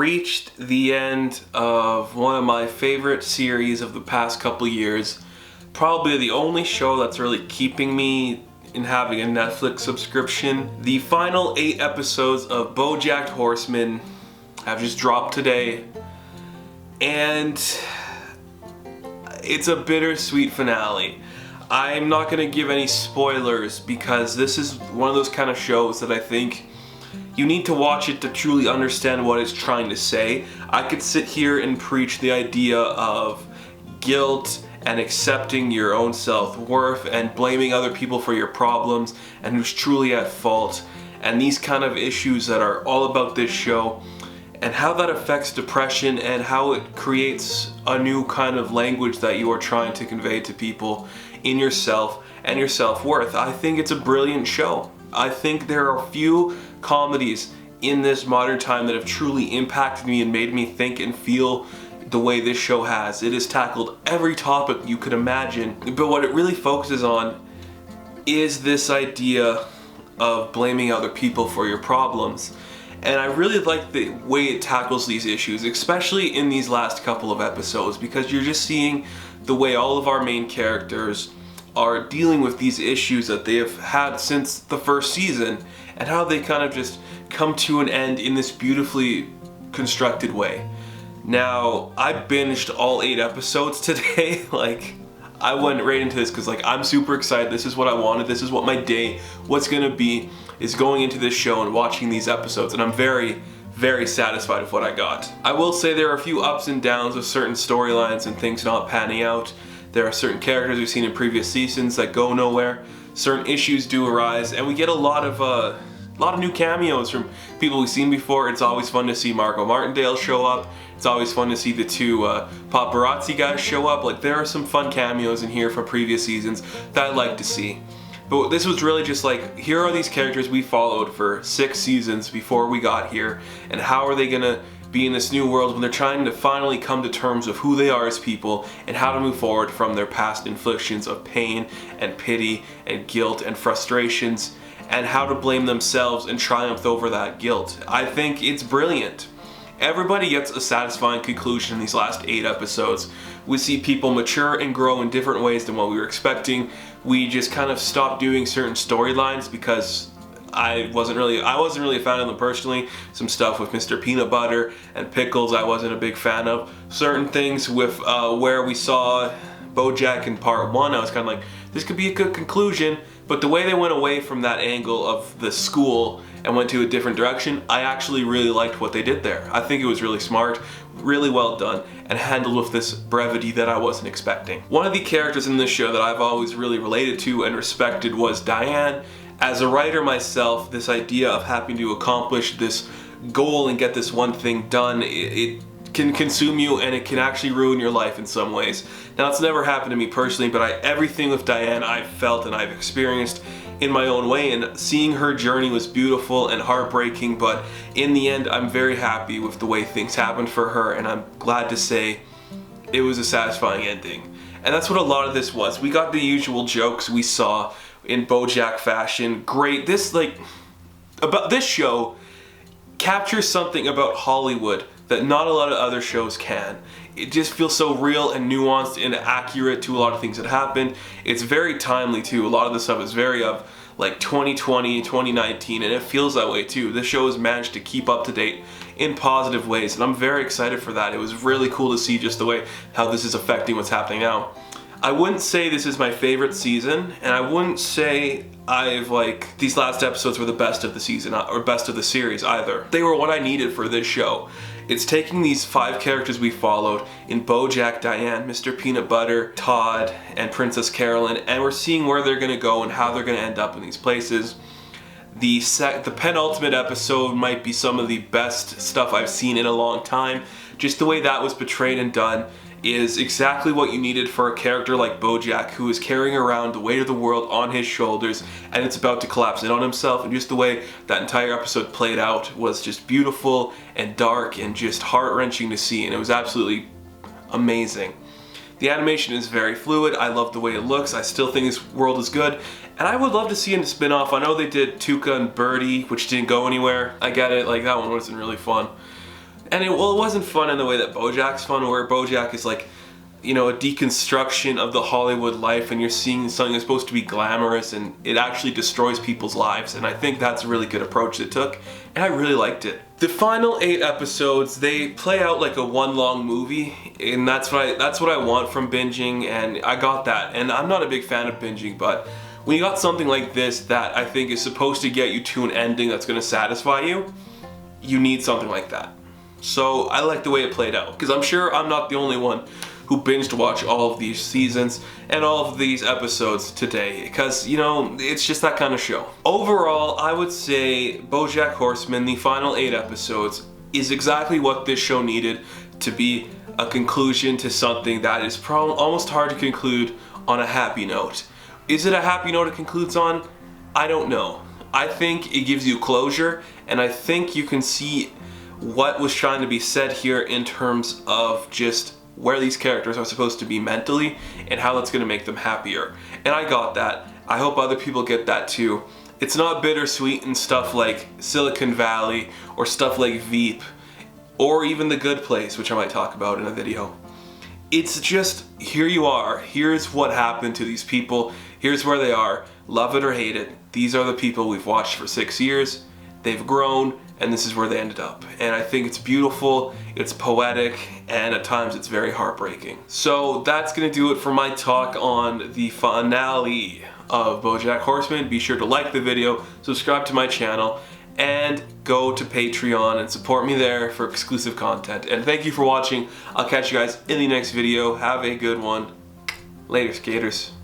reached the end of one of my favorite series of the past couple years. Probably the only show that's really keeping me in having a Netflix subscription. The final 8 episodes of Bojack Horseman have just dropped today, and it's a bittersweet finale. I'm not going to give any spoilers because this is one of those kind of shows that I think you need to watch it to truly understand what it's trying to say. I could sit here and preach the idea of guilt and accepting your own self-worth and blaming other people for your problems and who's truly at fault, and these kind of issues that are all about this show and how that affects depression and how it creates a new kind of language that you are trying to convey to people in yourself and your self-worth. I think it's a brilliant show. I think there are few comedies in this modern time that have truly impacted me and made me think and feel the way this show has. It has tackled every topic you could imagine, but what it really focuses on is this idea of blaming other people for your problems. And I really like the way it tackles these issues, especially in these last couple of episodes, because you're just seeing the way all of our main characters are dealing with these issues that they have had since the first season, and how they kind of just come to an end in this beautifully constructed way. Now, I binged all 8 episodes today. I went right into this because I'm super excited. This is what I wanted. This is what my day, what's gonna be, is going into this show and watching these episodes, and I'm very, very satisfied with what I got. I will say there are a few ups and downs with certain storylines and things not panning out. There are certain characters we've seen in previous seasons that go nowhere. Certain issues do arise, and we get a lot of new cameos from people we've seen before. It's always fun to see Margot Martindale show up. It's always fun to see the 2 paparazzi guys show up. There are some fun cameos in here from previous seasons that I'd like to see. But this was really just here are these characters we followed for 6 seasons before we got here, and how are they gonna be in this new world when they're trying to finally come to terms with who they are as people and how to move forward from their past inflictions of pain and pity and guilt and frustrations, and how to blame themselves and triumph over that guilt. I think it's brilliant. Everybody gets a satisfying conclusion in these last 8 episodes. We see people mature and grow in different ways than what we were expecting. We just kind of stopped doing certain storylines because I wasn't really a fan of them personally. Some stuff with Mr. Peanut Butter and Pickles I wasn't a big fan of. Certain things with where we saw Bojack in part 1, I was kind of this could be a good conclusion, but the way they went away from that angle of the school and went to a different direction, I actually really liked what they did there. I think it was really smart, really well done, and handled with this brevity that I wasn't expecting. One of the characters in this show that I've always really related to and respected was Diane. As a writer myself, this idea of having to accomplish this goal and get this one thing done, it can consume you, and it can actually ruin your life in some ways. Now, it's never happened to me personally, but everything with Diane I've felt and I've experienced in my own way, and seeing her journey was beautiful and heartbreaking, but in the end I'm very happy with the way things happened for her, and I'm glad to say it was a satisfying ending. And that's what a lot of this was. We got the usual jokes we saw in Bojack fashion. Great. About this show captures something about Hollywood that not a lot of other shows can. It just feels so real and nuanced and accurate to a lot of things that happened. It's very timely too. A lot of the stuff is very of 2020, 2019, and it feels that way too. This show has managed to keep up to date in positive ways, and I'm very excited for that. It was really cool to see just the way how this is affecting what's happening now. I wouldn't say this is my favorite season, and I wouldn't say these last episodes were the best of the season or best of the series either. They were what I needed for this show. It's taking these 5 characters we followed in Bojack, Diane, Mr. Peanut Butter, Todd, and Princess Carolyn, and we're seeing where they're gonna go and how they're gonna end up in these places. The penultimate episode might be some of the best stuff I've seen in a long time. Just the way that was portrayed and done is exactly what you needed for a character like Bojack, who is carrying around the weight of the world on his shoulders, and it's about to collapse in on himself. And just the way that entire episode played out was just beautiful and dark and just heart-wrenching to see, and it was absolutely amazing. The animation is very fluid. I love the way it looks. I still think this world is good, and I would love to see a spin-off. I know they did Tuca and Birdie, which didn't go anywhere. I get it, that one wasn't really fun. And it wasn't fun in the way that Bojack's fun, where Bojack is like, you know, a deconstruction of the Hollywood life, and you're seeing something that's supposed to be glamorous and it actually destroys people's lives. And I think that's a really good approach it took, and I really liked it. The final 8 episodes, they play out like a one long movie, and that's what I want from binging, and I got that. And I'm not a big fan of binging, but when you got something like this that I think is supposed to get you to an ending that's going to satisfy you, you need something like that. So I like the way it played out, because I'm sure I'm not the only one who binged watch all of these seasons and all of these episodes today, because, you know, it's just that kind of show. Overall, I would say Bojack Horseman, the final 8 episodes, is exactly what this show needed to be a conclusion to something that is almost hard to conclude on a happy note. Is it a happy note it concludes on? I don't know. I think it gives you closure, and I think you can see what was trying to be said here in terms of just where these characters are supposed to be mentally and how that's going to make them happier. And I got that. I hope other people get that too. It's not bittersweet and stuff like Silicon Valley or stuff like Veep or even The Good Place, which I might talk about in a video. It's just, here you are. Here's what happened to these people. Here's where they are. Love it or hate it. These are the people we've watched for 6 years. They've grown, and this is where they ended up. And I think it's beautiful, it's poetic, and at times it's very heartbreaking. So that's gonna do it for my talk on the finale of Bojack Horseman. Be sure to like the video, subscribe to my channel, and go to Patreon and support me there for exclusive content. And thank you for watching. I'll catch you guys in the next video. Have a good one. Later, skaters.